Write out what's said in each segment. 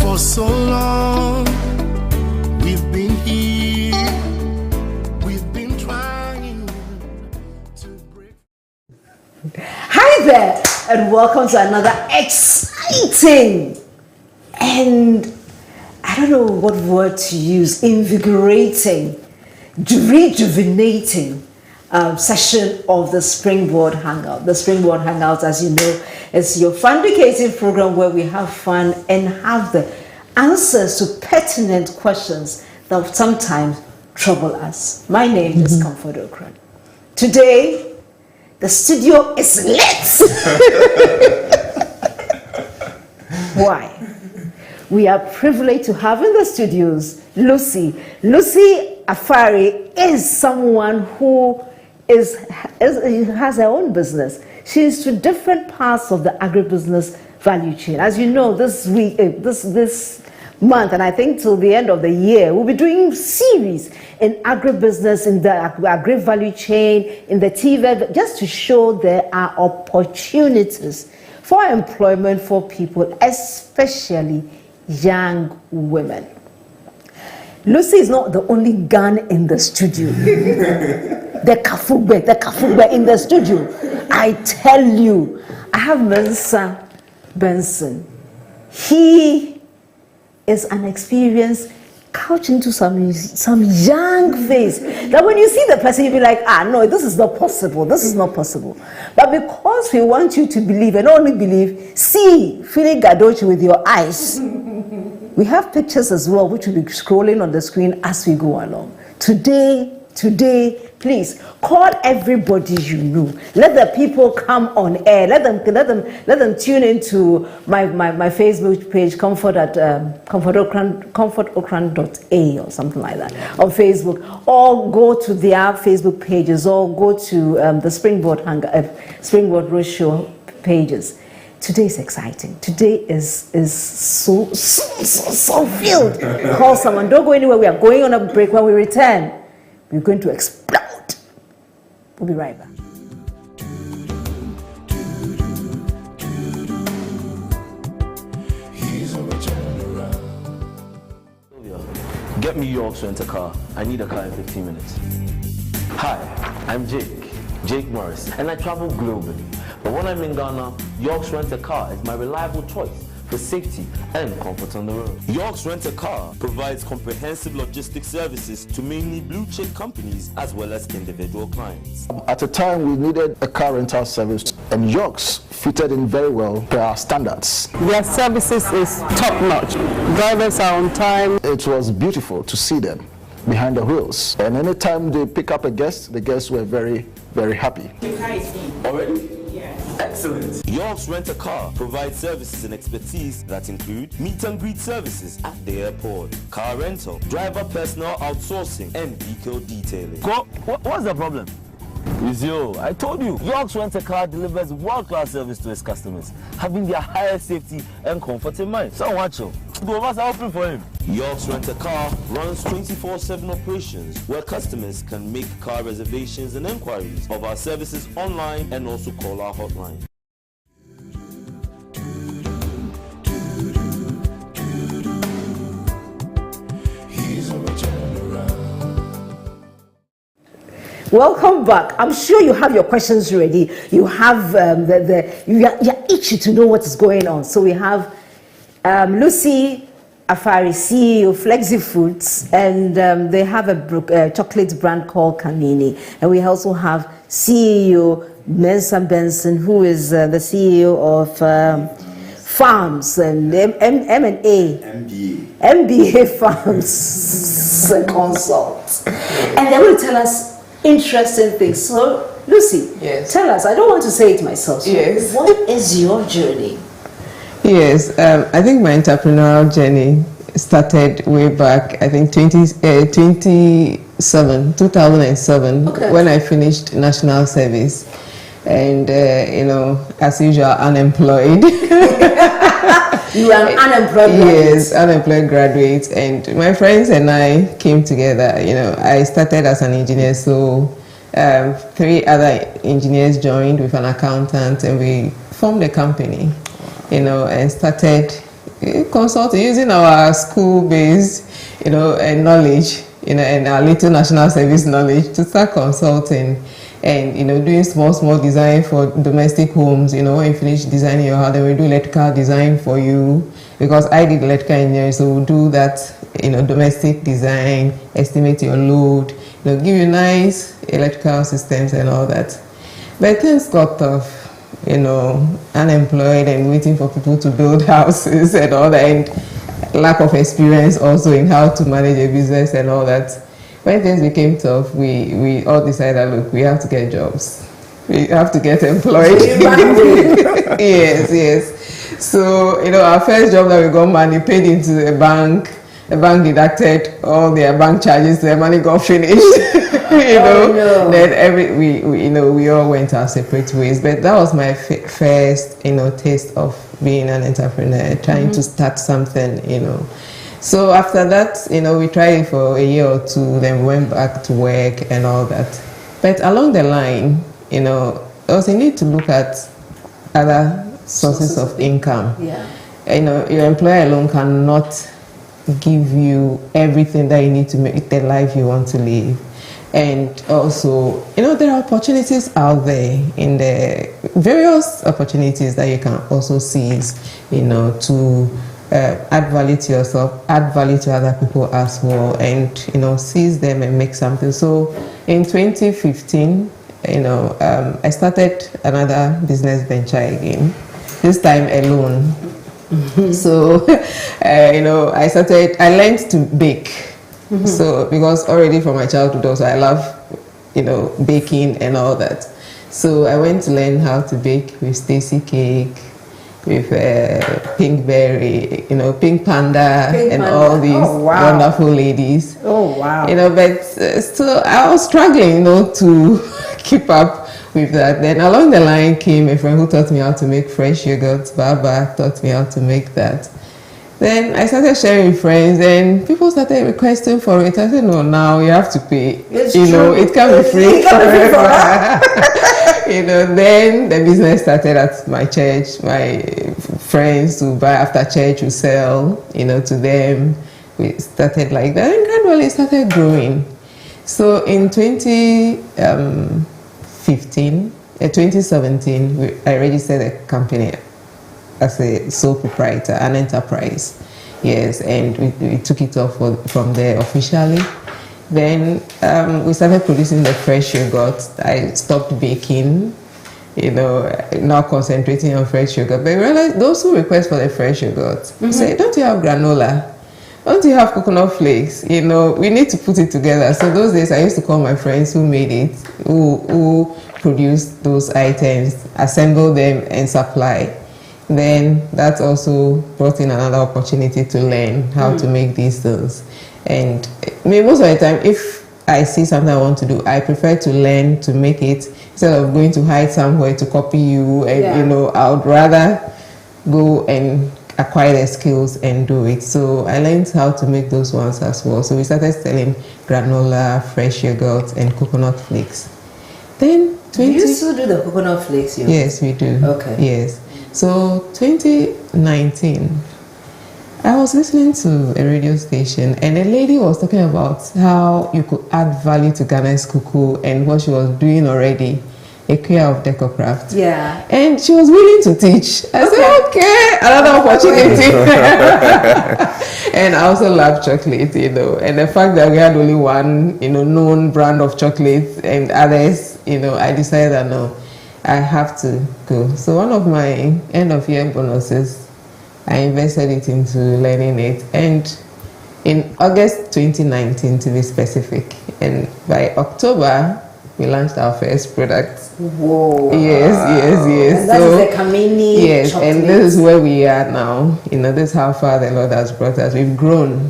For so long, we've been here, we've been trying to break. Hi there, and welcome to another exciting and I don't know what word to use, invigorating, rejuvenating session of the Springboard Hangout. The Springboard Hangout, as you know, is your fun-educative program where we have fun and have the answers to pertinent questions that sometimes trouble us. My name is Comfort Okran. Today, the studio is lit. Why? We are privileged to have in the studios Lucy. Lucy Afari is someone who has her own business. She is to different parts of the agribusiness value chain. As you know, this week, this month, and I think till the end of the year, we'll be doing series in agribusiness, in the agri value chain, in the TV, just to show there are opportunities for employment for people, especially young women. Lucy is not the only gun in the studio. the kafugbe in the studio. I tell you, I have Benson. He is an experienced couch into some young face that when you see the person you'll be like, no, this is not possible, but because we want you to believe and only believe, see feeling gadochi with your eyes. We have pictures as well which will be scrolling on the screen as we go along. Today, please call everybody you know. Let the people come on air. Let them tune into my Facebook page, comfortokran.a or something like that on Facebook, or go to their Facebook pages, or go to the Springboard Roadshow pages. Today is exciting. Today is so filled. Call someone. Don't go anywhere. We are going on a break. When we return, we're going to explode. We'll be right back. Get me York's rent-a-car. I need a car in 15 minutes. Hi, I'm Jake Morris, and I travel globally. But when I'm in Ghana, York's Rent-A-Car is my reliable choice for safety and comfort on the road. York's Rent-A-Car provides comprehensive logistics services to mainly blue-chip companies as well as individual clients. At the time, we needed a car rental service, and York's fitted in very well per our standards. Their services is top-notch. Drivers are on time. It was beautiful to see them behind the wheels. And anytime they pick up a guest, the guests were very, very happy. Already? Excellent. York's Rent-A-Car provides services and expertise that include meet and greet services at the airport, car rental, driver personal outsourcing, and vehicle detailing. What's the problem? It's you. I told you. York's Rent-A-Car delivers world-class service to its customers, having their highest safety and comfort in mind. So watch you. Go over to open for him. York's Rent-A-Car runs 24/7 operations where customers can make car reservations and inquiries of our services online and also call our hotline. Welcome back. I'm sure you have your questions ready. You have you're itchy to know what is going on. So we have Lucy Afari, CEO Flexi Foods, and they have a chocolate brand called Kamini. And we also have CEO Benson, who is the CEO of Farms and MBA Farms Consult. And they will tell us interesting things. So, Lucy, yes, tell us. I don't want to say it myself. So yes. What is your journey? Yes, I think my entrepreneurial journey started way back, I think 2007, okay, when I finished national service. And, you know, as usual, unemployed. You were an unemployed graduate? Yes, unemployed graduate. And my friends and I came together. You know, I started as an engineer, so 3 other engineers joined with an accountant, and we formed a company, you know, and started consulting using our school-based, and knowledge, and our little national service knowledge to start consulting. And doing small design for domestic homes. When you finish designing your house, then we do electrical design for you, because I did electrical engineering, so we'll do that, domestic design, estimate your load, give you nice electrical systems and all that. But things got tough, unemployed and waiting for people to build houses and all that, and lack of experience also in how to manage a business and all that. When things became tough, we all decided, look, we have to get jobs. We have to get employed. Yes. So, our first job that we got money paid into the bank deducted all their bank charges, their money got finished. Then we all went our separate ways. But that was my first, taste of being an entrepreneur, trying to start something, So after that, we tried it for a year or two, then we went back to work and all that. But along the line, there was a need to look at other sources of income. Yeah. Your employer alone cannot give you everything that you need to make the life you want to live. And also, there are opportunities out there, in the various opportunities that you can also seize, to add value to yourself, add value to other people as well, and seize them and make something. So in 2015, I started another business venture again, this time alone. So I learned to bake. So because already from my childhood also I love baking and all that. So I went to learn how to bake with Stacy Cake, with Pink Berry, Pink Panda, all these wonderful ladies. Oh, wow. But still, I was struggling, to keep up with that. Then along the line came a friend who taught me how to make fresh yogurt. Baba taught me how to make that. Then I started sharing with friends, and people started requesting for it. I said, no, now you have to pay. It's true. It can't be free forever. Then the business started at my church. My friends who buy after church, we sell, to them. We started like that, and gradually it started growing. So in 2017, I registered a company as a sole proprietor, an enterprise. Yes, and we took it off from there officially. Then we started producing the fresh yogurt. I stopped baking, now concentrating on fresh yogurt. But I realized those who request for the fresh yogurt say, don't you have granola? Don't you have coconut flakes? We need to put it together. So those days I used to call my friends who made it, who produced those items, assemble them and supply. Then that also brought in another opportunity to learn how to make these things. And most of the time, if I see something I want to do, I prefer to learn to make it instead of going to hide somewhere to copy you. And I would rather go and acquire the skills and do it. So I learned how to make those ones as well. So we started selling granola, fresh yogurt, and coconut flakes. Then Do you still do the coconut flakes? Yes, we do. Okay. Yes. So 2019, I was listening to a radio station, and a lady was talking about how you could add value to Ghana's cocoa and what she was doing already, a career of deco craft. Yeah. And she was willing to teach. I said, okay, another opportunity. And I also love chocolate, and the fact that we had only one, known brand of chocolate and others, I decided that no, I have to go. So one of my end of year bonuses, I invested it into learning it, and in August 2019 to be specific, and by October we launched our first product. Whoa. Yes. And that is the Kamini chocolate. And this is where we are now. This is how far the Lord has brought us. We've grown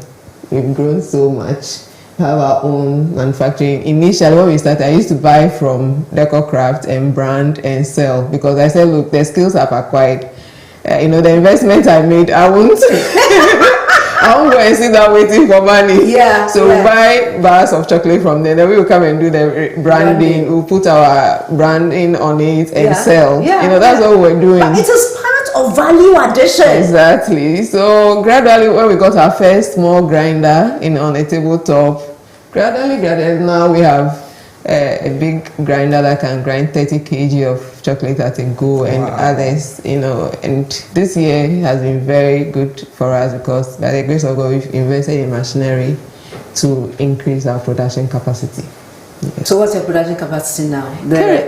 so much. We have our own manufacturing. Initially, when we started, I used to buy from Deco Craft and brand and sell, because I said, look, the skills I've acquired, the investment I made, I won't go and sit down waiting for money. Yeah. So we buy bars of chocolate from them. Then we will come and do the branding. We'll put our branding on it and sell. That's what we're doing. But it is part of value addition. Exactly. So gradually, when we got our first small grinder on a tabletop, gradually, now we have a big grinder that can grind 30 kg of chocolate at a go, and others, and this year has been very good for us because by the grace of God, we've invested in machinery to increase our production capacity. Yes. So what's your production capacity now,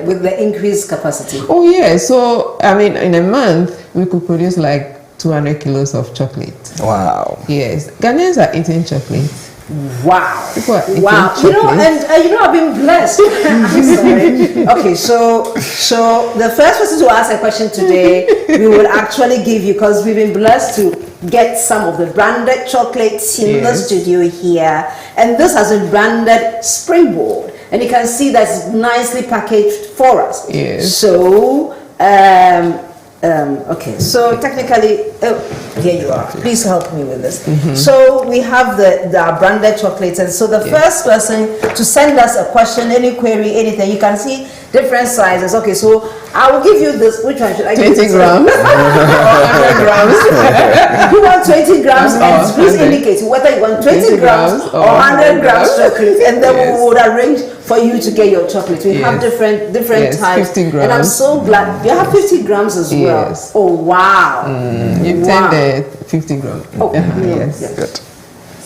with the increased capacity? Oh yeah, so I mean in a month we could produce like 200 kilos of chocolate. Wow. Yes, Ghanaians are eating chocolate. Wow. Wow. I've been blessed. I'm sorry. Okay, so the first person to ask a question today, we will actually give you, because we've been blessed to get some of the branded chocolates in the studio here. And this has been branded Springboard. And you can see that's nicely packaged for us. Yes. So, okay, so technically, here you are. Please help me with this. So we have the branded chocolates, and so the first person to send us a question, any query, anything, you can see different sizes. Okay, so I will give you this. Which one should I give? 20 grams. 100 grams. You want 20 grams, and please indicate whether you want 20 grams or 100 grams chocolate, and then we would arrange for you to get your chocolate. We have different types, 50 grams. and I'm so glad you have 50 grams as well. Yes. Oh wow! You've turned 50 grams. Oh yes. Good.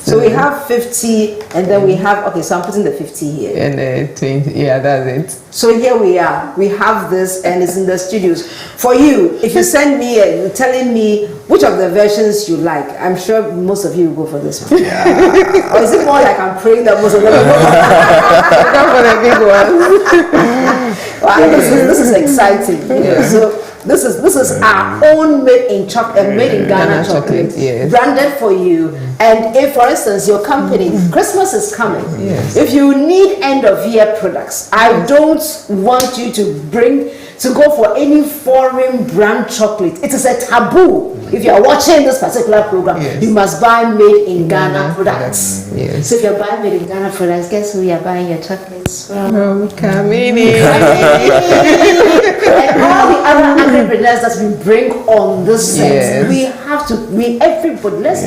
So we have 50, and then we have, okay, so I'm putting the 50 here. And 20, yeah, that's it. So here we are. We have this, and it's in the studios. For you, if you send me telling me which of the versions you like, I'm sure most of you will go for this one. Yeah. Or is it more like I'm praying that most of them will go for the big one? Wow, this is exciting. So this is our own made in Ghana chocolate, branded for you. And if, for instance, your company, Christmas is coming, if you need end of year products, I don't want you to go for any foreign brand chocolate. It is a taboo. If you are watching this particular program, you must buy made in Ghana products. Yes. So if you're buying made in Ghana products, guess who you're buying your chocolates from? Kamini. And all the other agribreneurs that we bring on this set, we have to, everybody, let's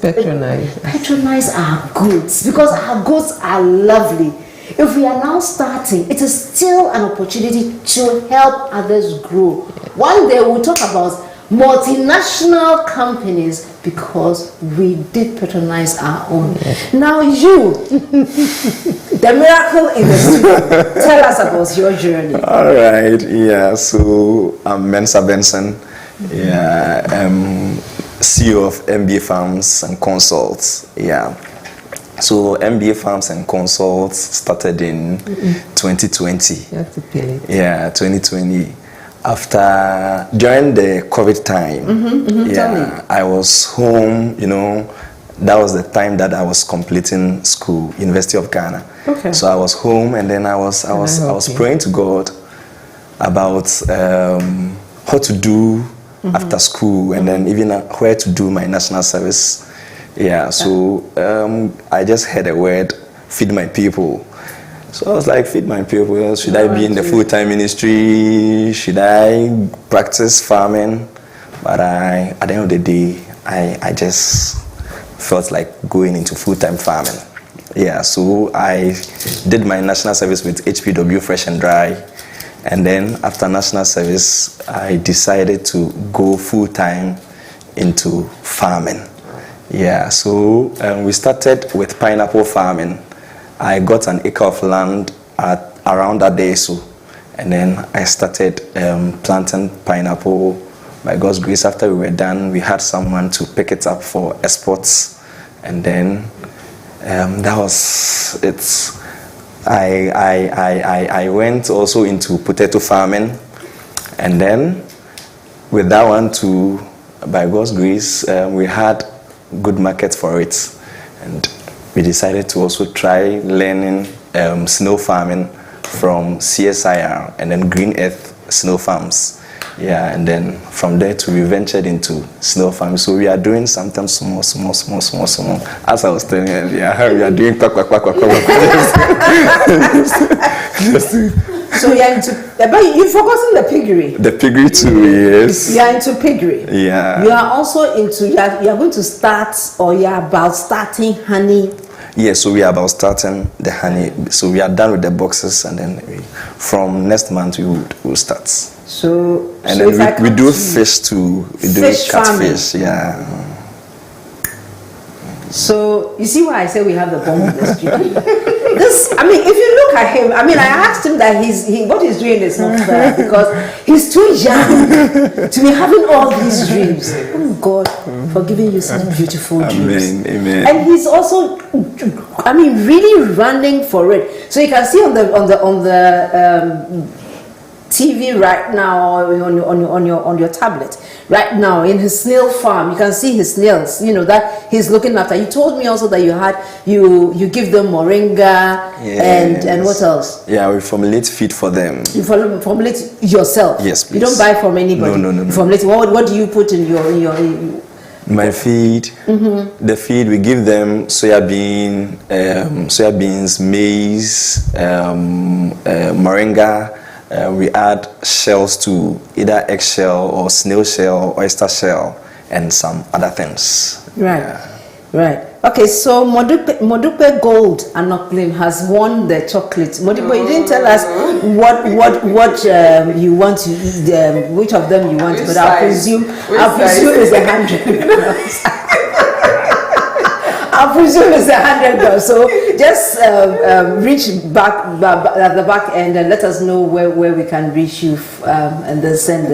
patronize our goods, because our goods are lovely. If we are now starting, it is still an opportunity to help others grow. One day we'll talk about multinational companies because we did patronize our own. Now you, the miracle in the studio, tell us about your journey. All right, so I'm Benson Mensah, CEO of MBA Farms and Consults, So MBA Farms and Consults started in 2020. That's a pity. 2020. During the COVID time, I was home, that was the time that I was completing school, University of Ghana. Okay. So I was home, and then I was praying to God about what to do after school, and then even where to do my national service. So I just heard a word, feed my people. So I was like, feed my people. Should I be in the full-time ministry? Should I practice farming? But at the end of the day, I just felt like going into full-time farming. So I did my national service with HPW Fresh and Dry. And then after national service, I decided to go full-time into farming. So we started with pineapple farming. I got an acre of land around Adesu, and then I started planting pineapple. By God's grace, after we were done, we had someone to pick it up for exports, and then that was it. I went also into potato farming, and then with that one too, by God's grace, we had good market for it, and we decided to also try learning snow farming from CSIR and then Green Earth Snow Farms. And then from there we ventured into snow farming. So we are doing something small. As I was telling you, we are doing So you're into, but you've forgotten the piggery. The piggery too, yes. You are into piggery. Yeah. You are also into, you are going to start, or you are about starting honey. Yeah, so we are about starting the honey. So we are done with the boxes, and then from next month we'll start. So and so then we do fish too. We do catfish, yeah. So you see why I say we have the bomb in the street. This, I mean, if you look at him, I mean, I asked him that what he's doing is not fair because he's too young to be having all these dreams. Oh God, for giving you such beautiful dreams. Amen. And he's also, I mean, really running for it. So you can see on the TV right now, on your tablet right now, in his snail farm, you can see his snails, that he's looking after. You told me also that you give them moringa, yes. and what else? Yeah, we formulate feed for them. You formulate yourself? Yes, please. You don't buy from anybody? No. You formulate. What do you put in your my feed? The feed we give them soybeans, maize, moringa. We add shells to either eggshell or snail shell, oyster shell, and some other things. Right, yeah. Right. Okay, so Modupe Gold Anoklim has won the chocolate. Modupe, you didn't tell us what you want to, which of them you want, but I presume it's 100. I presume it's $100. So just reach back at the back end and let us know where we can reach you, and then send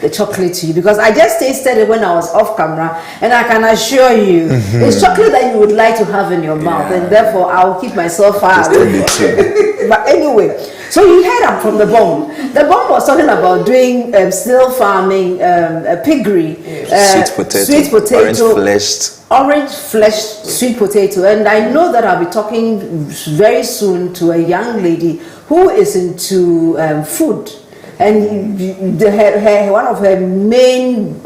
the chocolate to you. Because I just tasted it when I was off camera, and I can assure you, it's chocolate that you would like to have in your mouth, and therefore I will keep myself far away. But anyway, so you heard up from the bomb. The bomb was talking about doing snail farming, piggery, sweet potato, orange fleshed sweet potato. And I know that I'll be talking very soon to a young lady who is into food, and one of her main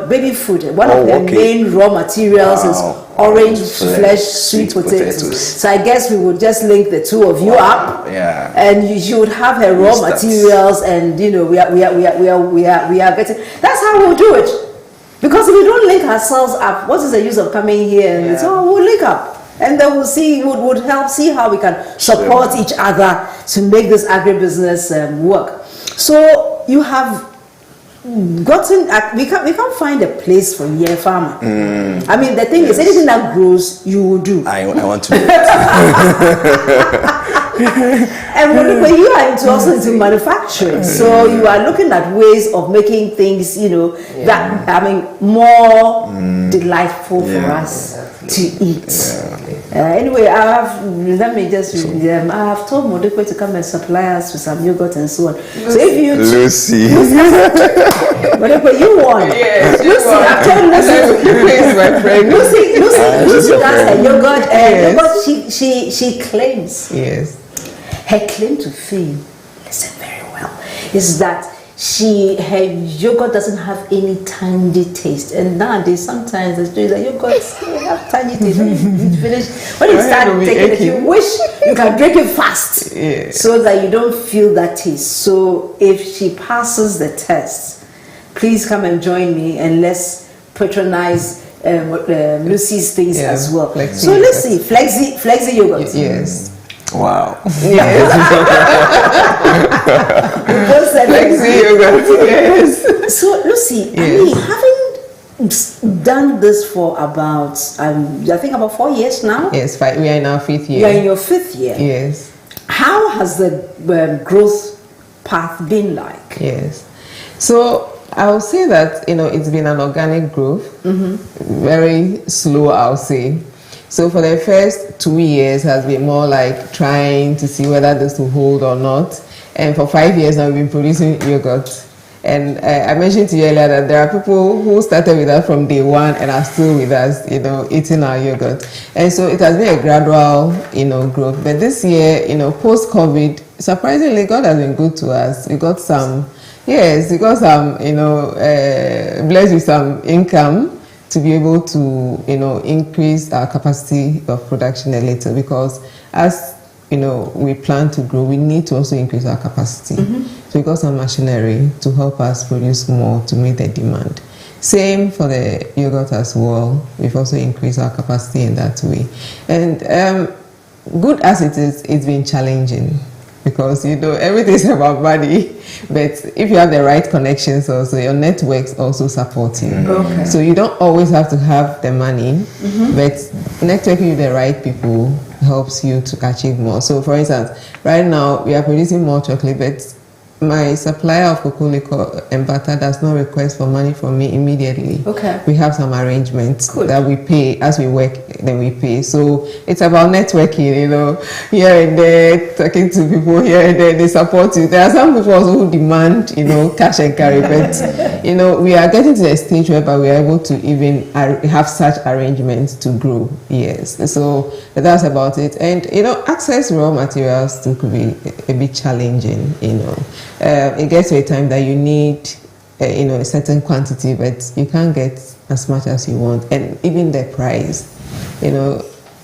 baby food, one of her main raw materials is orange fleshed sweet potatoes. So I guess we would just link the two of you up, and you would have her raw materials, and we are getting. That's how we'll do it. Because if we don't link ourselves up, what is the use of coming here? And we'll link up, and then we'll see. Would help see how we can support each other to make this agribusiness work. So you have gotten. We can't find a place for a farmer. I mean, the thing is, anything that grows, you will do. I want to do it. And when you are also into manufacturing, so you are looking at ways of making things, that more delightful for us to eat. Anyway, I have told Modupe to come and supply us with some yogurt and so on. So if you Lucy, Modupe, you won. Yes, Lucy, I've told Lucy. My friend. Lucy does her yogurt, and yogurt she claims. Yes. Her claim to fame, listen very well, is that her yogurt doesn't have any tangy taste. And nowadays, sometimes the story that yogurts have tangy taste. When you finish, when you start taking it, you wish you can drink it fast, so that you don't feel that taste. So if she passes the test, please come and join me, and let's patronize Lucy's things as well. Flexi so let's see, flexi yogurt. Yes. wow. So Lucy, I mean, having done this for about, I think about 4 years now. Yes, we are in our 5th year. You are in your 5th year. Yes. How has the growth path been like? Yes. So I would say that it's been an organic growth, very slow, I'll say. So for the first 2 years has been more like trying to see whether this will hold or not. And for 5 years now we've been producing yogurt. And I mentioned to you earlier that there are people who started with us from day one and are still with us, eating our yogurt. And so it has been a gradual, growth. But this year, post-COVID, surprisingly, God has been good to us. We got some, blessed with some income to be able to, increase our capacity of production a little, because as we plan to grow, we need to also increase our capacity. So we got some machinery to help us produce more to meet the demand. Same for the yogurt as well. We've also increased our capacity in that way. And good as it is, it's been challenging because, everything's about money. But if you have the right connections also, your networks also support you. Okay. So you don't always have to have the money, but networking with the right people helps you to achieve more. So for instance, right now we are producing more chocolate, but my supplier of cocoa liquor and butter does not request for money from me immediately. Okay. We have some arrangements Good. that we pay as we work, then we pay. So it's about networking, here and there, talking to people here and there, they support you. There are some people also who demand, cash and carry, but, we are getting to the stage whereby we are able to even have such arrangements to grow. Yes. So that's about it. And, access raw materials too could be a bit challenging, It gets to a time that you need, a certain quantity, but you can't get as much as you want. And even the price,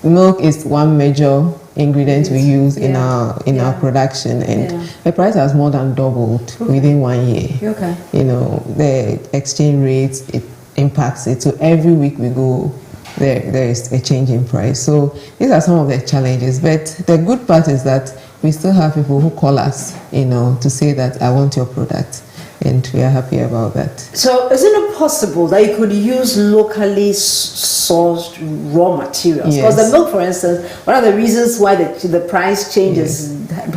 milk is one major ingredient we use in our production, and the price has more than doubled within 1 year. Okay. The exchange rates, it impacts it. So every week we go, there is a change in price. So these are some of the challenges. But the good part is that we still have people who call us, to say that I want your product, and we are happy about that. So isn't it possible that you could use locally sourced raw materials? Yes. Because the milk, for instance, one of the reasons why the price changes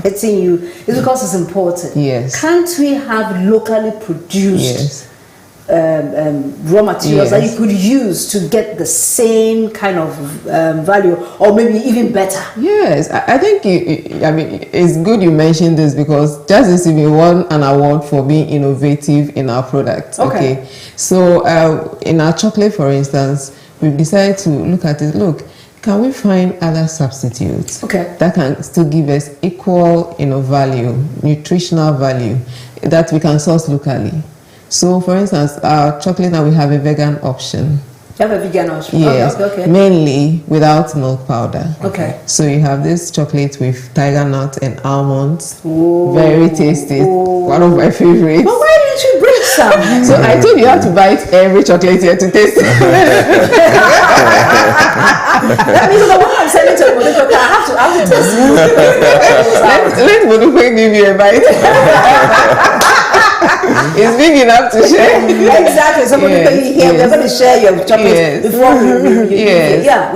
hitting you is because it's imported. Yes. Can't we have locally produced raw materials that you could use to get the same kind of value, or maybe even better? Yes, I think it's good you mentioned this, because just as we won an award for being innovative in our product. Okay. So in our chocolate, for instance, we've decided to look at it. Look, can we find other substitutes that can still give us equal value, nutritional value, that we can source locally? So, for instance, our chocolate now, we have a vegan option. You have a vegan option? Yes, Okay. mainly without milk powder. Okay. So you have this chocolate with tiger nut and almonds. Ooh. Very tasty. Ooh. One of my favorites. But why didn't you bring some? So I told you have to bite every chocolate here to taste it. That means the one I'm selling to Modupe, I have to taste it. Let Modupe give you a bite. It's big enough to share. Exactly. So we're going to share your chocolate before we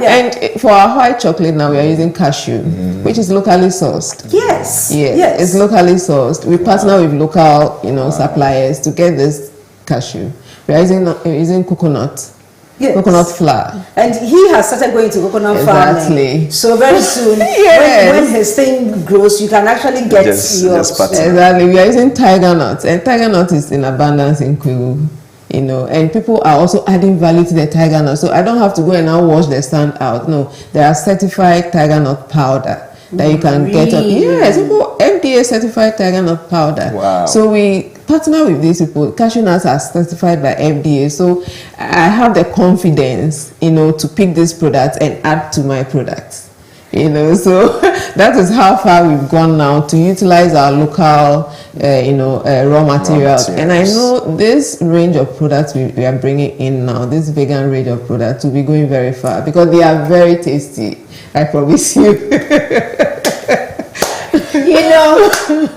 And for our white chocolate now, we are using cashew, which is locally sourced. Yes. It's locally sourced. We partner with local, suppliers to get this cashew. We are using coconut. Yes. Coconut flour. And he has started going to coconut farming. So very soon, when his thing grows, you can actually get your... Exactly. We are using tiger nuts, and tiger nut is in abundance in Kwilu. And people are also adding value to the tiger nut. So I don't have to go and now wash the stand out. No, there are certified tiger nut powder that you can get. Yes, FDA certified tiger nut powder. Wow. So we partner with these people. Cashew nuts are certified by FDA. So I have the confidence, to pick this product and add to my products. So that is how far we've gone now to utilize our local, raw materials. And I know this range of products we are bringing in now, this vegan range of products, will be going very far because they are very tasty. I promise you.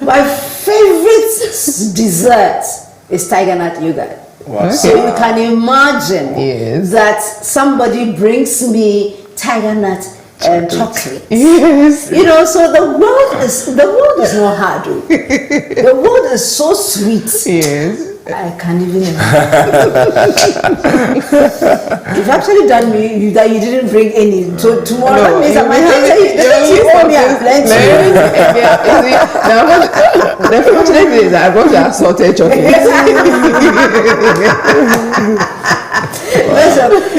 My favorite dessert is tiger nut yogurt. Wow. So you can imagine that somebody brings me tiger nut chocolate. Yes. So the world is not hard. The world is so sweet. Yes. I can't even You've actually done me that you didn't bring any. So tomorrow that means I might you owe me a plenty. The fortunate thing is I brought you assorted chocolate.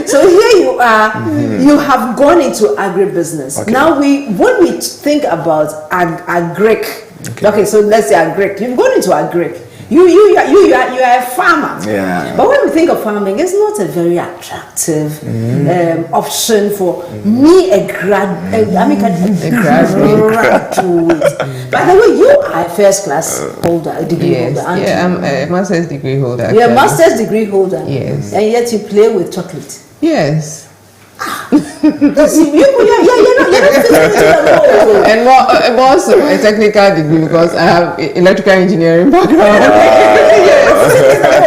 So here you are, you have gone into agribusiness. Okay. Now when we think about agric, so let's say agric, you've gone into agric. You are a farmer. Yeah. But when we think of farming, it's not a very attractive option for me, a graduate. By the way, you are a first class holder, a degree holder, aren't yeah, you? I'm a master's degree holder. You're a master's degree holder. Yes. And yet you play with chocolate. Yes. You're not physically alone. And more so a technical degree because I have electrical engineering background.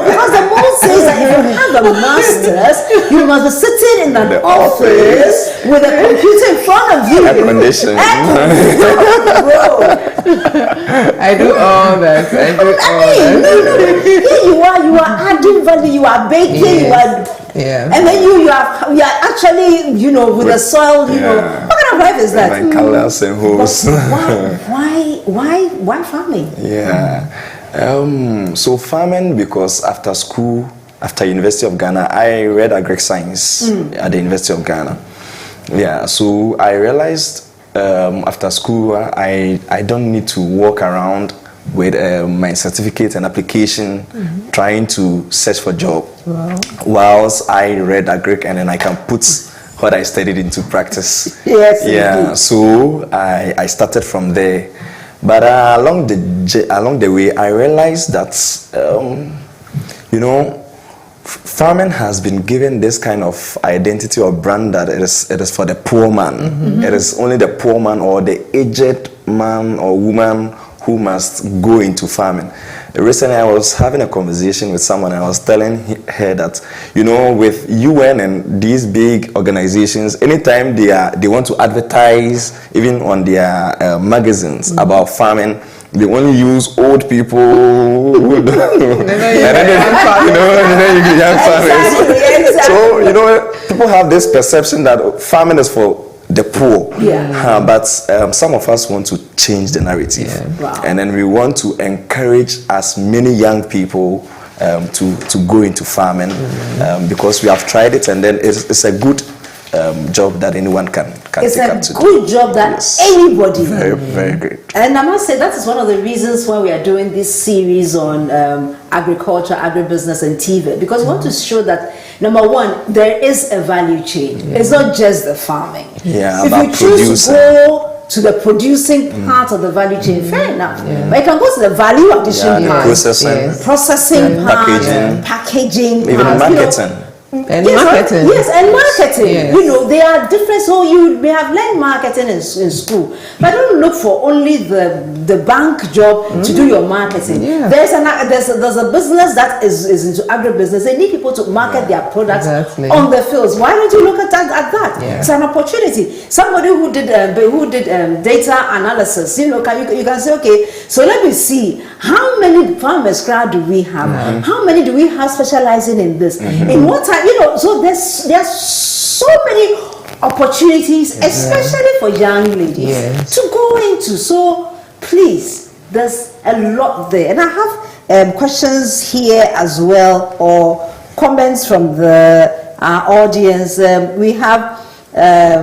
Because the mole says that if you have a master's, you must be sitting in an office with a computer in front of you. Air conditioning. I do all that. Here you are adding value, you are baking, you are. Yeah. And then you are actually, with the soil, what kind of life is that? My colors and hoes. Why farming? Yeah. So farming, because after school, after University of Ghana, I read agri science at the University of Ghana. Yeah. So I realized after school, I don't need to walk around with my certificate and application trying to search for job. Wow. Whilst I read agri, and then I can put what I studied into practice. Yes. Yeah. Indeed. So I started from there, but along the way I realized that farming has been given this kind of identity or brand that it is for the poor man. It is only the poor man or the aged man or woman who must go into farming. Recently, I was having a conversation with someone, and I was telling her that, with UN and these big organizations, anytime they want to advertise, even on their magazines about farming, they only use old people. Young farmers. So, people have this perception that farming is for the poor. Yeah. But some of us want to change the narrative. Yeah. Wow. And then we want to encourage as many young people to go into farming because we have tried it, and then it's a good job that anyone can It's take up to a good job that anybody. Very, very great. And I must say that is one of the reasons why we are doing this series on agriculture, agribusiness, and TVET, because we want to show that, number one, there is a value chain. It's not just the farming. Yeah, if about you choose producing. to go to the producing part of the value chain, fair enough. But you can go to the value addition The part, processing, processing part, packaging even part, marketing. And marketing. Yes, and marketing. Yes. They are different. So you may have learned marketing in school, but don't look for only the bank job to do your marketing. Yeah. There's a business that is into agribusiness. They need people to market their products on the fields. Why don't you look at that? Yeah. It's an opportunity. Somebody who did data analysis, you can say, okay, so let me see how many farmers crowd do we have? How many do we have specializing in this? In what time? So there's so many opportunities, especially for young ladies, to go into. So please, there's a lot there. And I have questions here as well, or comments from the audience. We have,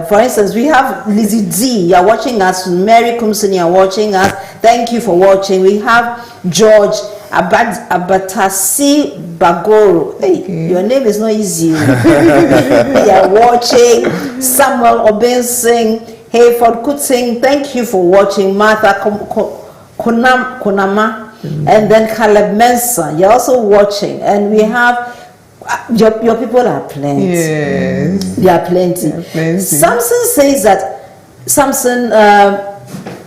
for instance, we have Lizzie D, you're watching us. Mary Kumson, you're watching us. Thank you for watching. We have George Abatasi Bagoro. Hey, your name is not easy. You're watching. Samuel Obensing, Hayford Kutsing, thank you for watching. Martha Konama, and then Caleb Mensah, you're also watching. And we have your people are plenty. Yes. They are plenty. Samson says that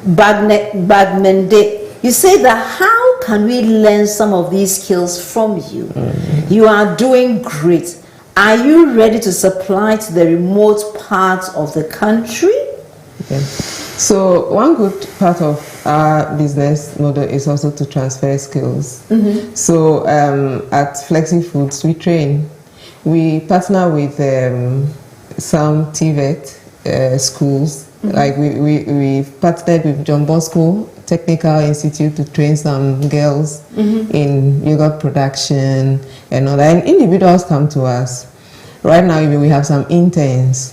Bagmende, you say that how can we learn some of these skills from you? You are doing great. Are you ready to supply to the remote parts of the country? Okay. So one good part of our business model is also to transfer skills. So at Flexi Foods, we train. We partner with some TVET schools. Like we partnered with John Bosco Technical Institute to train some girls in yogurt production and all that. And individuals come to us. Right now, even we have some interns,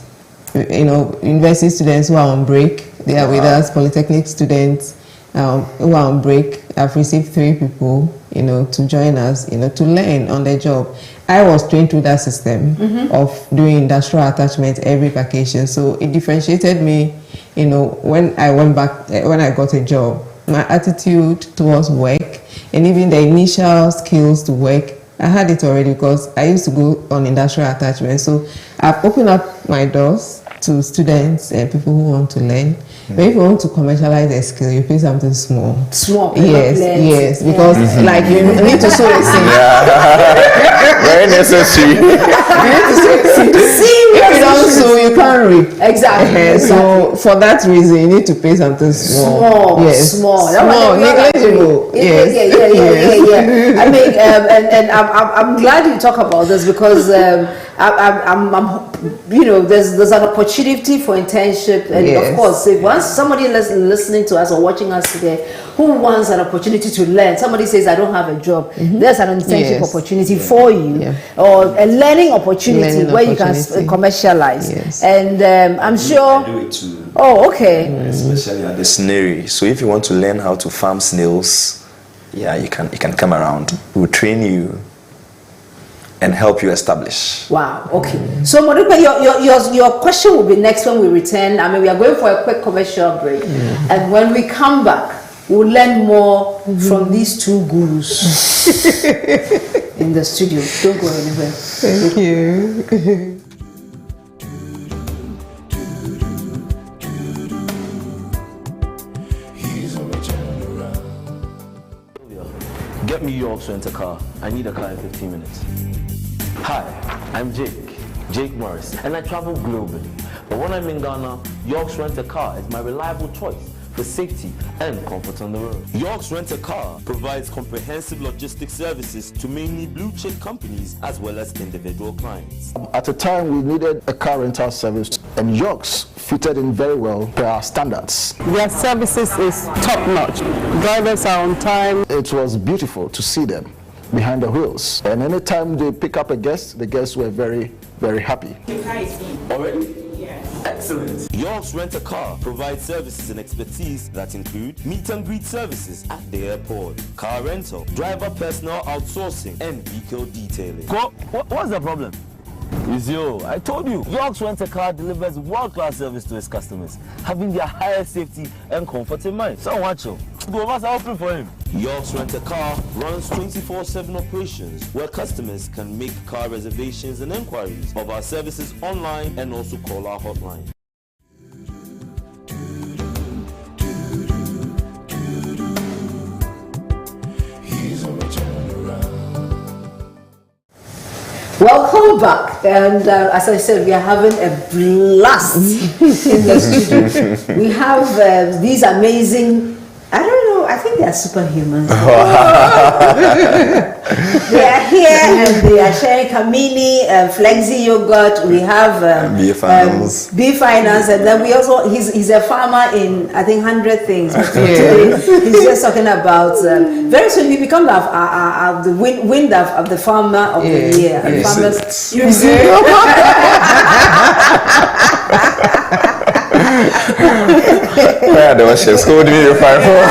university students who are on break. They are with us, polytechnic students who are on break. I've received 3 people to join us, to learn on the job. I was trained through that system of doing industrial attachment every vacation. So it differentiated me, when I went back, when I got a job, my attitude towards work and even the initial skills to work, I had it already because I used to go on industrial attachment. So I've opened up my doors to students and people who want to learn. But if you want to commercialize a skill, you pay something small. Small. Yes, because like you need to sow a seed. Very necessary. You need to sow a seed. If you don't sow, you can't reap. Exactly. So for that reason, you need to pay something small. Small, negligible. Yeah. I mean, and I'm glad you talk about this because I'm there's an opportunity for internship, and of course, if once somebody listening to us or watching us today who wants an opportunity to learn, somebody says I don't have a job, there's an internship opportunity for you, or a learning opportunity where you can commercialize. And I'm sure. I do it too. Oh, okay. Especially at the scenery. So if you want to learn how to farm snails, you can come around. We'll train you and help you establish. Wow. Okay. So, Modipa, your question will be next when we return. I mean, we are going for a quick commercial break, and when we come back, we'll learn more from these two gurus in the studio. Don't go anywhere. Thank you. Get me York's rent-a-car. I need a car in 15 minutes. Hi, I'm Jake Morris, and I travel globally. But when I'm in Ghana, York's Rent-A-Car is my reliable choice for safety and comfort on the road. York's Rent-A-Car provides comprehensive logistics services to mainly blue-chip companies as well as individual clients. At the time, we needed a car rental service, and York's fitted in very well per our standards. Their services is top-notch. Drivers are on time. It was beautiful to see them behind the wheels, and anytime they pick up a guest, the guests were very, very happy. Already? Excellent. York's Rent-A-Car provides services and expertise that include meet and greet services at the airport, car rental, driver personal outsourcing, and vehicle detailing. What's the problem? It's you. I told you. York's Rent-A-Car delivers world-class service to its customers, having their highest safety and comfort in mind. So watch you. Go must open for him. York's Rent-A-Car runs 24/7 operations where customers can make car reservations and inquiries of our services online and also call our hotline. Welcome back, and as I said, we are having a blast in the studio. We have these amazing, I don't know, I think they are superhumans. They are here and they are sharing Kamini, Flexi Yogurt. We have B Finance, and then we also, he's a farmer in, I think, 100 things. But today, he's just talking about, very soon he becomes the wind of the farmer of the year. And farmers, you see? Yeah, the one she scolded me to fight for.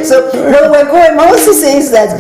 So when we're going, Moses says that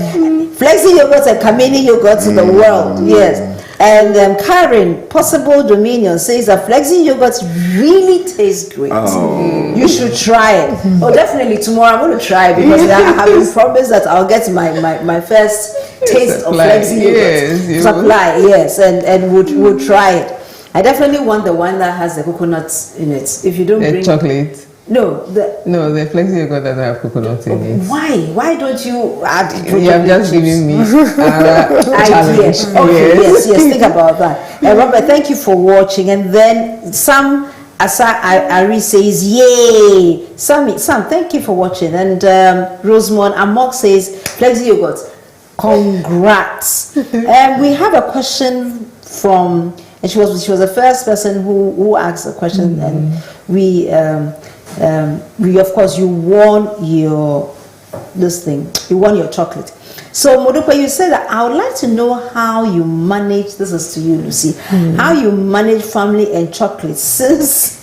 Flexi Yogurt and Kamini Yogurt to the world, yes. And Karen, Possible Dominion, says that Flexi Yogurt really tastes great. You should try it. Oh, definitely tomorrow I'm going to try it because I have been promised that I'll get my first taste of Flexi Yogurt. Supply, yes, and would try it. I definitely want the one that has the coconuts in it. If you don't bring chocolate. No, the Flexi Yogurt doesn't have coconut in it. Why don't you add? You have just given me challenge. Okay, yes, think about that. Robert, thank you for watching. And then Sam Ari says, "Yay!" Sam, thank you for watching. And Rosemont Amok says, "Flexi Yogurt, congrats." And we have a question from, and she was the first person who asked a question, and we of course, you won your this thing. You won your chocolate. So Modupe, you said that I would like to know how you manage. This is to you, Lucy. How you manage family and chocolate since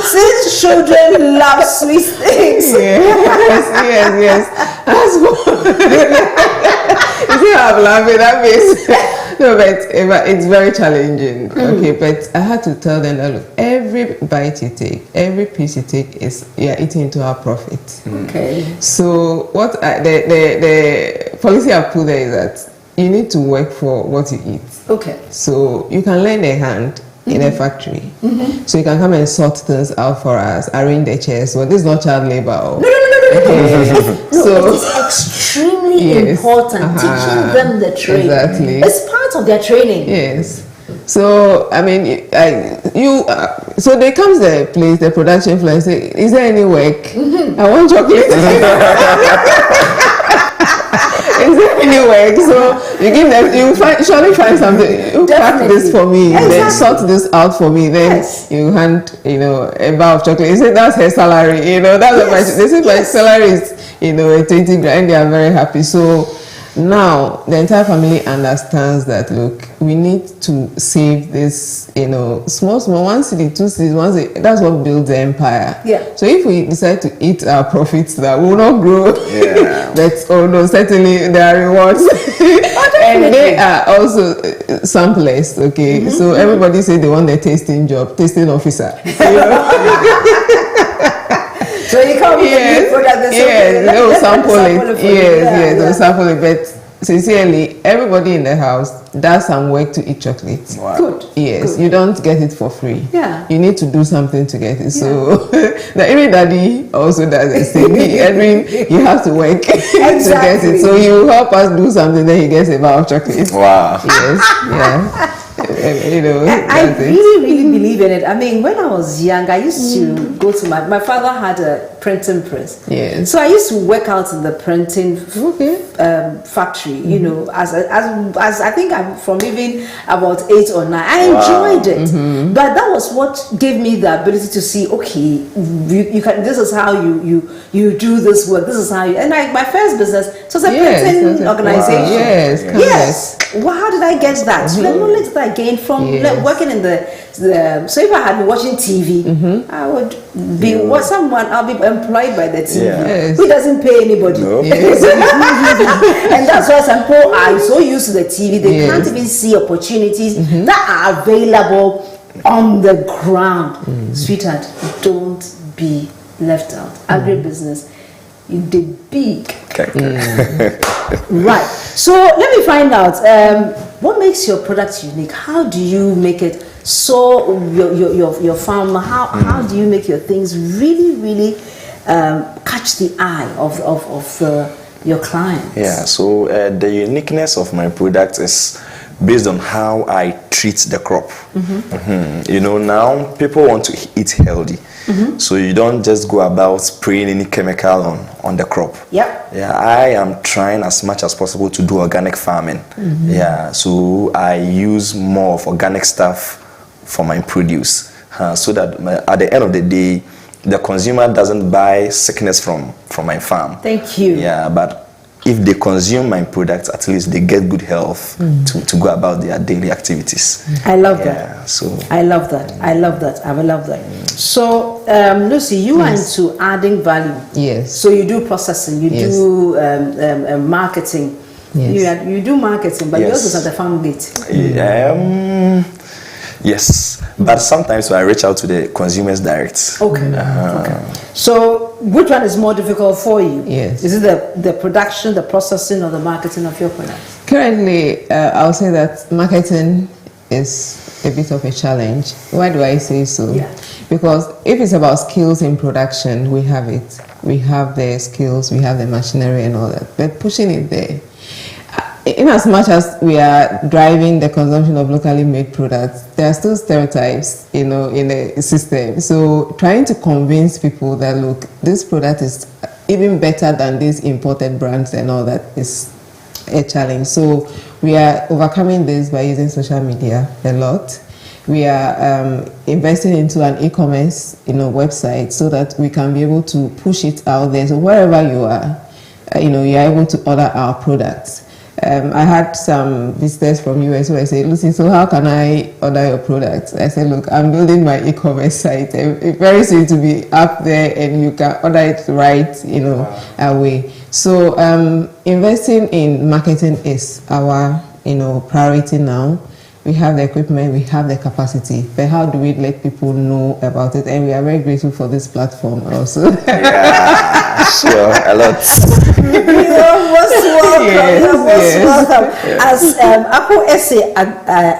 since children love sweet things. Yes. That's what. You see how I'm laughing? That means no, but it's very challenging. Okay, but I had to tell them that look, every bite you take, every piece you take is you're eating into our profit. Okay. So what the policy I put there is that you need to work for what you eat. Okay. So you can lend a hand in a factory. So you can come and sort things out for us, arrange the chairs. So this is not child labor. No. So it is extremely important teaching them the trade. Exactly. It's part of their training. Yes. So I mean, so they come to the place, the production floor, and say, "Is there any work? I want chocolate." Is there any work? So you give them, surely find something. You pack this for me, then sort this out for me. Then you hand, a bar of chocolate. You say that's her salary. That's what they say my salary is, 20 grand. They are very happy. So now the entire family understands that look, we need to save this, small 1 city, 2 cities, 1 city. That's what builds the empire. Yeah. So if we decide to eat our profits, that will not grow. Yeah. That's certainly there are rewards. And they are also samplers. Okay. So everybody say they want their tasting officer. So you come with product, they'll sample it. They'll sample it. But sincerely, everybody in the house does some work to eat chocolate. Wow. Good. Yes, you don't get it for free. Yeah. You need to do something to get it. So every daddy also does the same. Edwin, you have to work to get it. So he will help us do something, then he gets a bar of chocolate. Wow. Yes. I really believe in it. I mean, when I was young, I used to go to my father had a printing press. Yes. So I used to work out in the printing factory. As I think I'm from even about 8 or 9. I enjoyed it, but that was what gave me the ability to see. Okay, you can. This is how you do this work. This is how you. And my first business was a printing organization. Wow. Yes. Well, how did I get that? The knowledge that I gained from working in the so if I had been watching TV, I would be I'll be employed by the TV. Who doesn't pay anybody? No. And that's why some people are so used to the TV, they can't even see opportunities that are available on the ground. Sweetheart, don't be left out. Agribusiness, you did big. Right. So let me find out what makes your product unique. How do you make it so your farm? How do you make your things really catch the eye of your clients? Yeah. So the uniqueness of my product is based on how I treat the crop. Now people want to eat healthy. So you don't just go about spraying any chemical on the crop. Yep. Yeah, I am trying as much as possible to do organic farming. Yeah, so I use more of organic stuff for my produce, so that at the end of the day, the consumer doesn't buy sickness from my farm. Thank you. Yeah, but if they consume my products, at least they get good health to go about their daily activities. I love that. So I love that. I love that. So, Lucy, you are into adding value. Yes. So you do processing, you do marketing. Yes. You do marketing, but you also have the farm gate. Yes, but sometimes I reach out to the consumers direct. Okay. So which one is more difficult for you? Yes. Is it the production, the processing, or the marketing of your products? Currently, I'll say that marketing is a bit of a challenge. Why do I say so? Yeah. Because if it's about skills in production, we have it. We have the skills, we have the machinery and all that. But pushing it there, in as much as we are driving the consumption of locally made products, there are still stereotypes, in the system. So trying to convince people that, look, this product is even better than these imported brands and all that is a challenge. So we are overcoming this by using social media a lot. we are investing into an e-commerce, website so that we can be able to push it out there. So wherever you are, you're able to order our products. I had some visitors from US who I said, Lucy, so how can I order your products? I said, look, I'm building my e-commerce site. It's very soon to be up there and you can order it right, away. So investing in marketing is our, priority now. We have the equipment, we have the capacity, but how do we let people know about it? And we are very grateful for this platform also. Yeah, sure, a lot. You're most welcome. Yes, You're most yes. welcome. As Apple Essay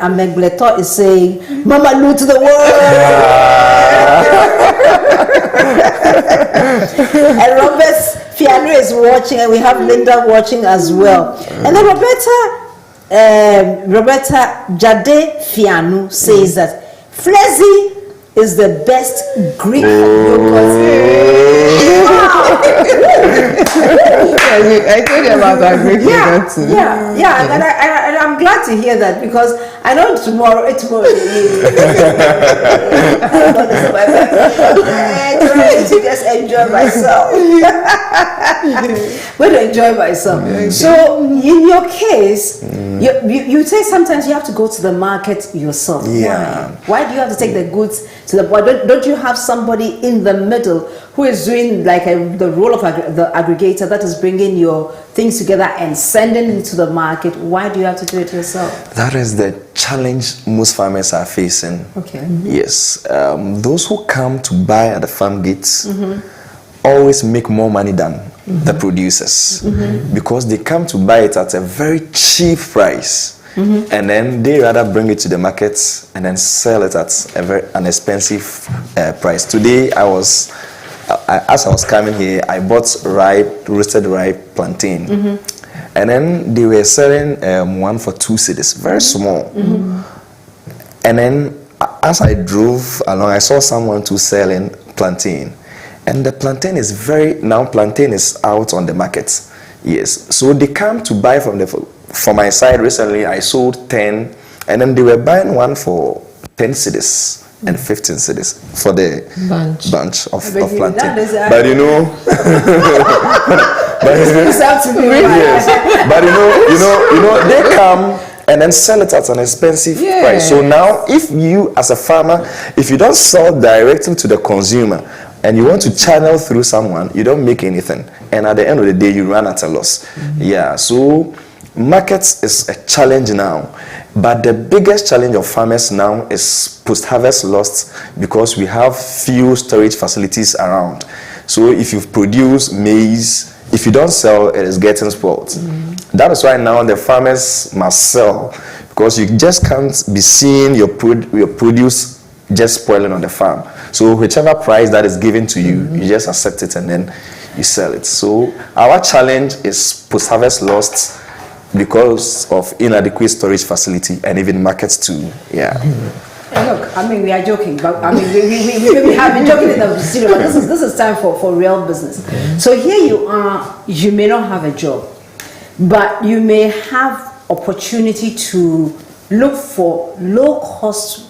Amegleto is saying, Mama new to the world. And Robert Fiano is watching, and we have Linda watching as well. And then Roberta Jade Fiano says that Flezzy is the best Greek yogurt. I told you about that Greek yogurt too. Yeah. And I'm glad to hear that, because I know tomorrow to just enjoy myself. But to enjoy myself. So in your case, you say sometimes you have to go to the market yourself. Yeah. Why do you have to take the goods to the board? Don't you have somebody in the middle who is doing like the role of the aggregator that is bringing your things together and sending it to the market? Why do you have to do it yourself? That is the challenge most farmers are facing. Okay. Yes. Those who come to buy at the farm gates always make more money than the producers, because they come to buy it at a very cheap price. And then they rather bring it to the markets and then sell it at an expensive price. Today, as I was coming here, I bought roasted ripe plantain. And then they were selling one for 2 cedis, very small. And then as I drove along, I saw someone too selling plantain. And the plantain is plantain is out on the market. Yes. So they come to buy from my side. Recently, I sold 10, and then they were buying one for 10 cedis and 15 cedis for the bunch of plantain. But they come and then sell it at an expensive price. So now, if you as a farmer, if you don't sell directly to the consumer and you want to channel through someone, you don't make anything. And at the end of the day, you run at a loss. Yeah, so markets is a challenge now. But the biggest challenge of farmers now is post-harvest loss, because we have few storage facilities around. So if you produce maize, if you don't sell, it is getting spoiled. That is why now the farmers must sell, because you just can't be seeing your produce just spoiling on the farm. So whichever price that is given to you, you just accept it and then you sell it. So our challenge is post-harvest loss because of inadequate storage facility and even markets too. Yeah. Look, I mean, we are joking, but I mean, we have been joking in the studio, but this is time for real business. So here you are, you may not have a job, but you may have opportunity to look for low-cost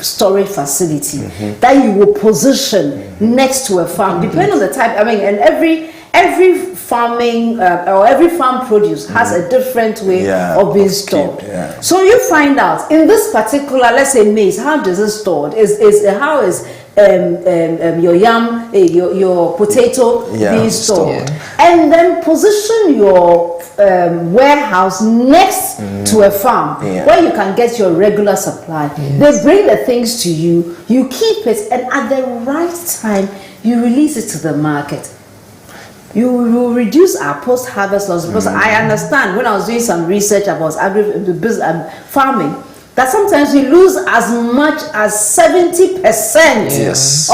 storage facility that you will position next to a farm, depending on the type. I mean, and every farming or every farm produce has a different way of being stored. So you find out in this particular, let's say maize, how does it stored? How is your yam, your potato being stored? And then position your warehouse next to a farm where you can get your regular supply. They bring the things to you, you keep it, and at the right time you release it to the market. You will reduce our post-harvest loss, because I understand when I was doing some research about agribusiness farming, that sometimes we lose as much as 70%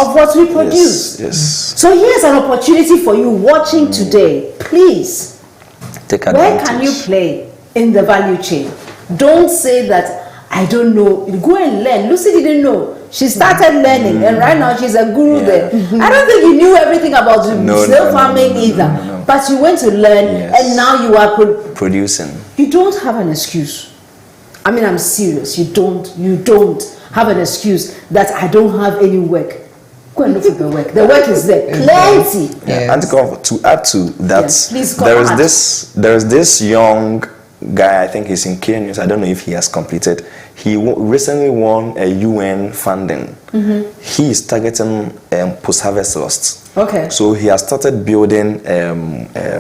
of what we produce. So here's an opportunity for you watching today. Please, take advantage. Where can you play in the value chain? Don't say that I don't know. Go and learn. Lucy didn't know. She started learning, and right now she's a guru there. I don't think you knew everything about snail farming either. But you went to learn, and now you are producing. You don't have an excuse. I mean, I'm serious. You don't have an excuse that I don't have any work. Go and look for the work. The work is there, plenty. Yeah. And to add to that, please there is this young guy. I think he's in Kenya. I don't know if he has completed. He recently won a UN funding. He is targeting post-harvest loss. Okay. So he has started building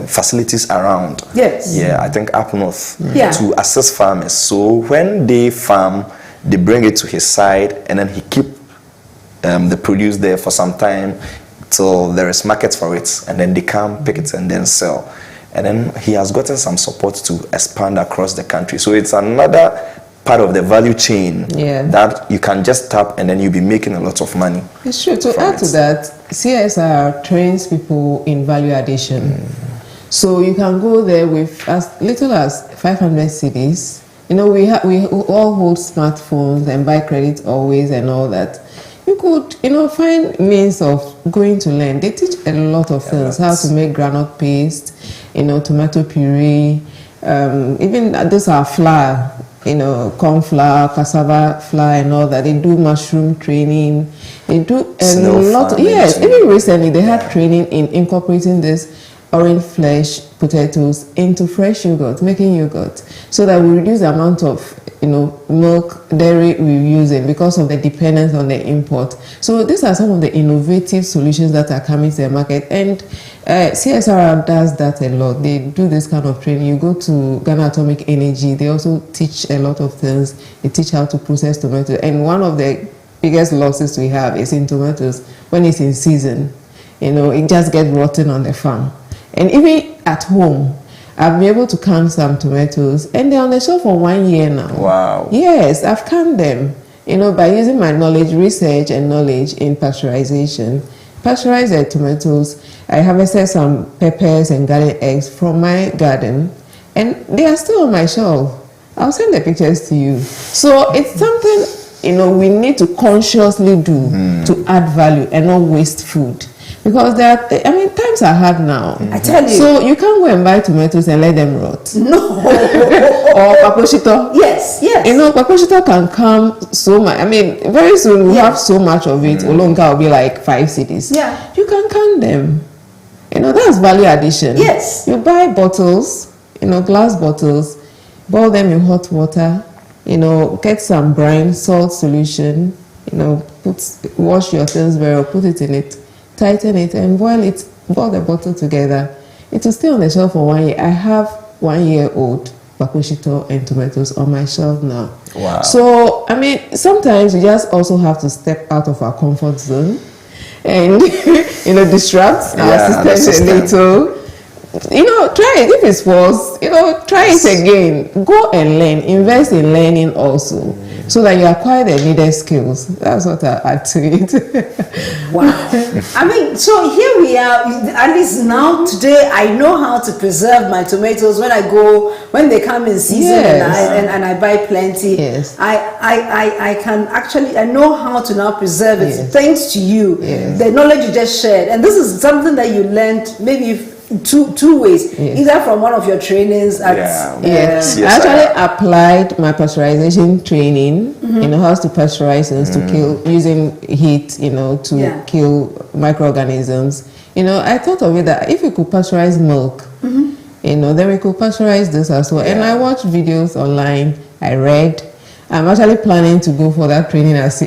facilities around. Yes. Yeah, I think up north to assist farmers. So when they farm, they bring it to his side, and then he keep the produce there for some time till there is market for it, and then they come pick it and then sell. And then he has gotten some support to expand across the country. So it's another part of the value chain that you can just tap, and then you'll be making a lot of money. It's true. To add to that, CSR trains people in value addition. So you can go there with as little as 500 cedis. You know, we all hold smartphones and buy credit always and all that. You could, find means of going to learn. They teach a lot of things, how to make groundnut paste, tomato puree, even those are flour, corn flour, cassava flour and all that. They do mushroom training. They do a lot. Yes, even recently they had training in incorporating this orange flesh potatoes into fresh yogurt, making yogurt, so that we reduce the amount of milk, dairy we're using because of the dependence on the import. So these are some of the innovative solutions that are coming to the market, and CSR does that a lot. They do this kind of training. You go to Ghana Atomic Energy, they also teach a lot of things. They teach how to process tomato, and one of the biggest losses we have is in tomatoes. When it's in season, it just gets rotten on the farm. And even at home, I've been able to can some tomatoes, and they're on the shelf for 1 year now. Wow. Yes, I've canned them, by using my knowledge, research and knowledge in pasteurization. Pasteurize the tomatoes. I harvested some peppers and garden eggs from my garden, and they are still on my shelf. I'll send the pictures to you. So it's something, we need to consciously do to add value and not waste food. Because times are hard now. I tell you. So you can't go and buy tomatoes and let them rot. No. Or paposhito. Yes. Paposhito can come so much. Very soon we have so much of it. Olonga will be like 5 cedis. Yeah. You can can them. That's value addition. Yes. You buy bottles, glass bottles, boil them in hot water, get some brine, salt solution, wash your things very well, put it in it. Tighten it and boil the bottle together. It will stay on the shelf for 1 year. I have 1-year-old paposhito and tomatoes on my shelf now. Wow. So, sometimes we just also have to step out of our comfort zone and, disrupt our system a little. Try it. If it falls, try it again. Go and learn. Invest in learning also, so that you acquire the needed skills. That's what I add to it. Wow. So here we are. At least now, today, I know how to preserve my tomatoes when they come in season. Yes. and I buy plenty. Yes. I can actually, I know how to now preserve it. Yes. Thanks to you. Yes. The knowledge you just shared. And this is something that you learned maybe two ways, either from one of your trainings at I actually applied my pasteurization training, how to pasteurize things to kill using heat, to kill microorganisms. I thought of it that if we could pasteurize milk, then we could pasteurize this as well. And I watched videos online, I read. I'm actually planning to go for that training at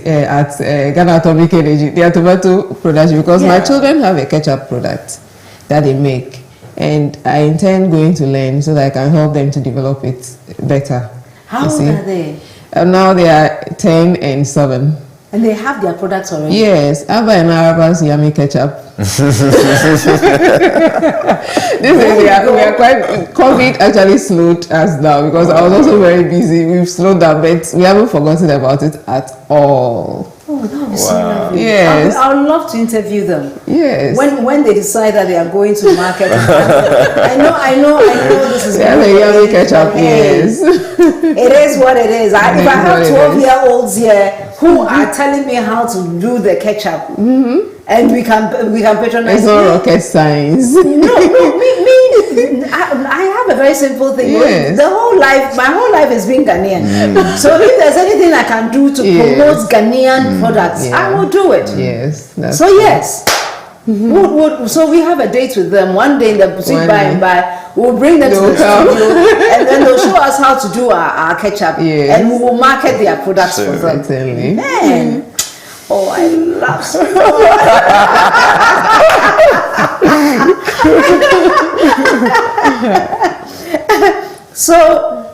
Ghana Atomic Energy, their tomato production, because my children have a ketchup product that they make, and I intend going to learn so that I can help them to develop it better. How old are they? Now they are 10 and 7. And they have their products already? Yes, Abba and Araba's yummy ketchup. We are quite, COVID actually slowed us down because I was also very busy. We've slowed down, but we haven't forgotten about it at all. Oh, that would be so lovely. Yes. I would love to interview them. Yes. When they decide that they are going to market. I know this is yummy ketchup, yes. It is what it is. If I have 12-year-olds here who are telling me how to do the ketchup, and we can patronize. It's not rocket science. No, me I have a very simple thing. Yes. My whole life is being Ghanaian. So if there's anything I can do to promote Ghanaian products, I will do it. Yes. So yes. So we have a date with them one day in the boutique by and by. We'll bring them to the studio and then they'll show us how to do our ketchup and we will market their products for them. Man. Oh, I love So,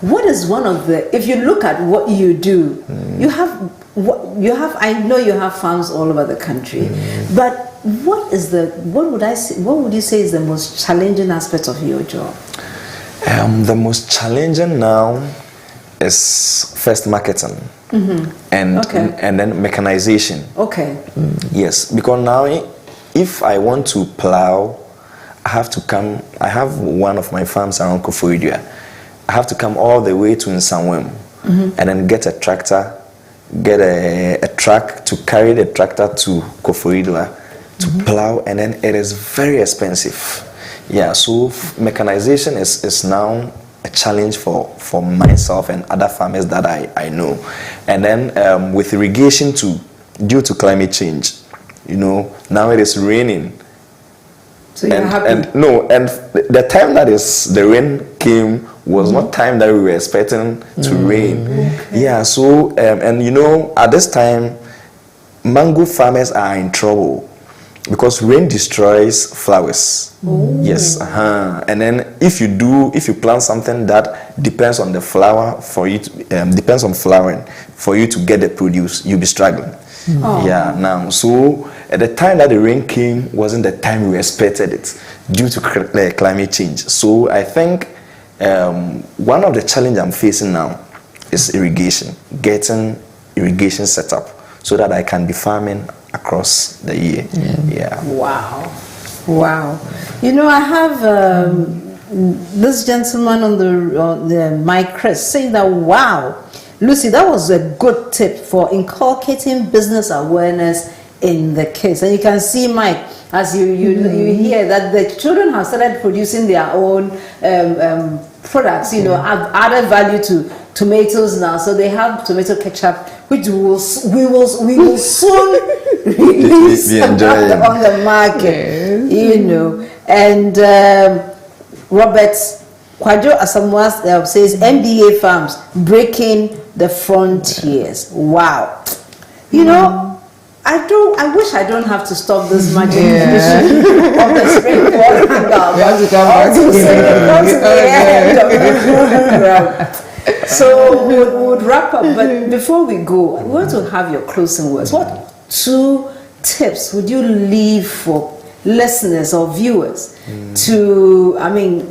what is one of the, if you look at what you do, I know you have farms all over the country, but what would you say is the most challenging aspect of your job? The most challenging now is first marketing and then mechanization. Okay. Yes, because now if I want to plow, I have one of my farms around Koforidua. I have to come all the way to Nsanwem and then get a tractor, get a truck to carry the tractor to Koforidua to plow, and then it is very expensive. Yeah, so mechanization is now a challenge for myself and other farmers that I know. And then with irrigation due to climate change, now it is raining. So you're happy? And the time that the rain came was not time that we were expecting to rain. Okay. Yeah, so at this time, mango farmers are in trouble because rain destroys flowers. Yes, and then if you plant something that depends on the flower depends on flowering for you to get the produce, you'll be struggling. Yeah, now so at the time that the rain came wasn't the time we expected it due to climate change. So I think one of the challenges I'm facing now is irrigation, getting irrigation set up so that I can be farming across the year. Yeah. Wow. I have this gentleman on the mic, Chris, saying that, wow, Lucy, that was a good tip for inculcating business awareness in the kids. And you can see, Mike, as you hear that the children have started producing their own products, have added value to tomatoes now. So they have tomato ketchup, which we will soon release on the market, And Robert Kwadjo Asamoah says MBA farms breaking the frontiers. Wow. I wish I don't have to stop this magic mission of the springboard hangout. You have to come back. So we would wrap up, but before we go, I want to have your closing words. What 2 tips would you leave for listeners or viewers to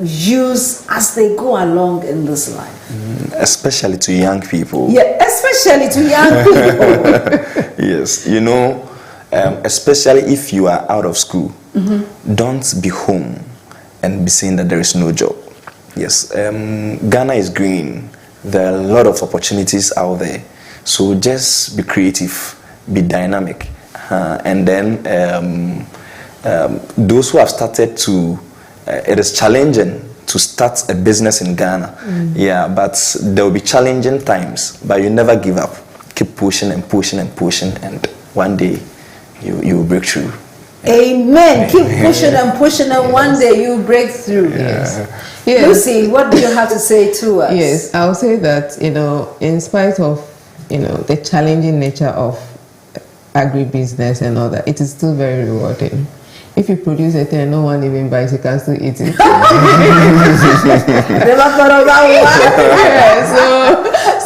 use as they go along in this life? Especially to young people. Yeah, especially to young people. Yes, especially if you are out of school, don't be home and be saying that there is no job. Yes, Ghana is green. There are a lot of opportunities out there. So just be creative, be dynamic. And then those who have started it is challenging to start a business in Ghana. Yeah, but there will be challenging times, but you never give up. Keep pushing and pushing and pushing, and one day you will break through. Amen. Keep pushing and pushing, and one day you break through. Yes. Lucy, what do you have to say to us? Yes, I would say that, in spite of, the challenging nature of agribusiness and all that, it is still very rewarding. If you produce a thing and no one even buys, you can still eat it. Never thought of that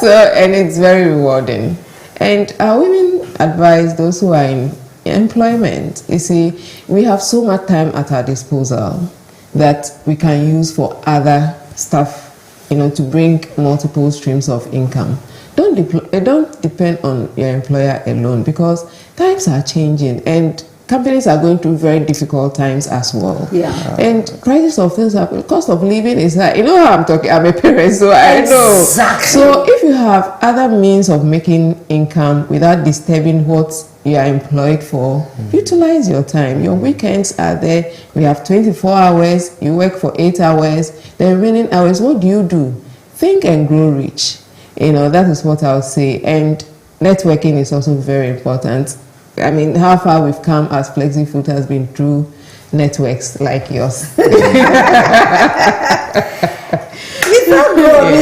one. And it's very rewarding. And I would even advise those who are in employment. You see, we have so much time at our disposal that we can use for other stuff, to bring multiple streams of income. Don't depend on your employer alone, because times are changing and companies are going through very difficult times as well. Yeah. And prices of things happen. Cost of living is high. You know how I'm talking? I'm a parent, so I know. Exactly. So if you have other means of making income without disturbing what you are employed for, utilize your time. Your weekends are there. We have 24 hours. You work for 8 hours. The remaining hours, what do? Think and grow rich. That is what I'll say. And networking is also very important. I mean, how far we've come as Flexi Food has been through networks like yours. We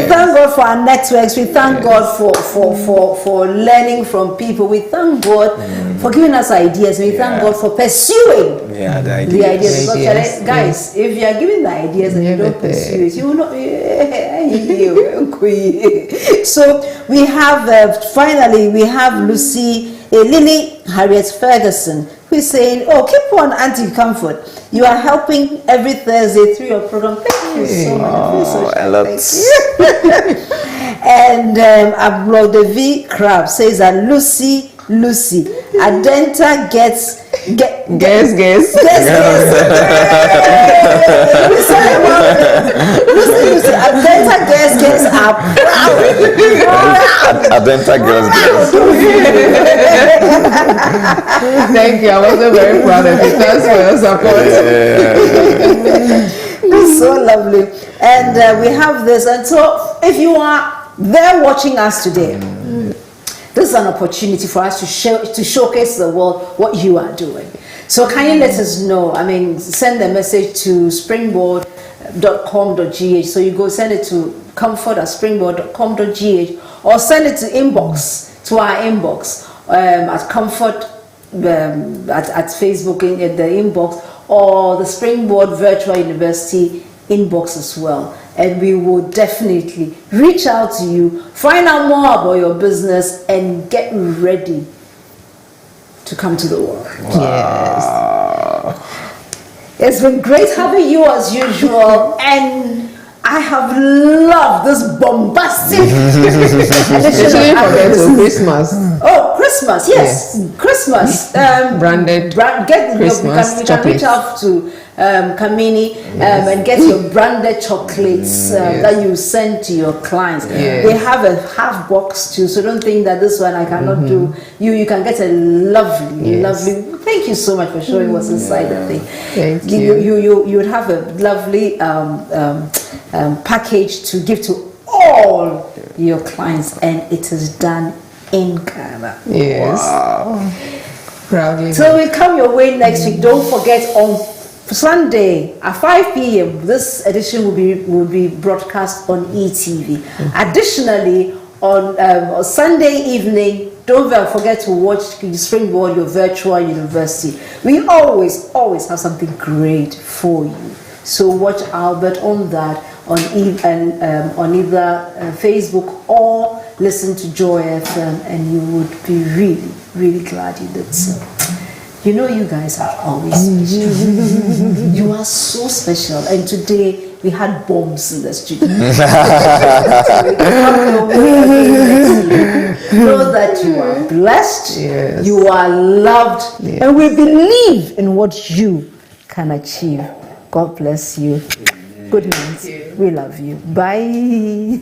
thank God for our networks. We thank God for learning from people. We thank God for giving us ideas. We thank God for pursuing the ideas. Because, guys, if you are giving the ideas and you don't pursue it, you will not. So we have finally we have Lily Harriet Ferguson, who is saying, "Oh, keep on, Auntie Comfort. You are helping every Thursday through your program. Thank you so much. A lot. And Abrodevi Crab says that Lucy, Adenta gets. Guess. Lucy, Adenta gets up. Adenta girls. Thank you. I wasn't very proud of you. Thanks for your support. It's so lovely. And we have this. And so if you are there watching us today, this is an opportunity for us to showcase the world what you are doing. So can you let us know? I mean, send a message to springboard.com.gh. So you go send it to comfort@springboard.com.gh or send it to our inbox at comfort at Facebook in the inbox, or the Springboard Virtual University inbox as well. And we will definitely reach out to you, find out more about your business, and get ready to come to the world. Yes. It's been great having you as usual, and I have loved this bombastic Especially for Christmas. Oh, Christmas, yes. Christmas. Branded Christmas we can reach out to Kamini and get your branded chocolates that you send to your clients. Yes. They have a half box too, so don't think that this one I cannot do. You can get a lovely. Thank you so much for showing what's inside the thing. Thank you. You would have a lovely package to give to all your clients, and it is done in Ghana. Yes. Wow. Proudly. So we come your way next week. Don't forget, on Sunday at 5 p.m. this edition will be broadcast on ETV. Additionally, on Sunday evening, don't forget to watch Springboard, your virtual university. We always have something great for you. So watch Albert on that on either Facebook or listen to Joy FM, and you would be really, really glad you did so. You know, you guys are always special. You are so special, and today we had bombs in the studio. Know that you are blessed, yes. You are loved, yes. And we believe in what you can achieve. God bless you. Good night. We love you. Bye.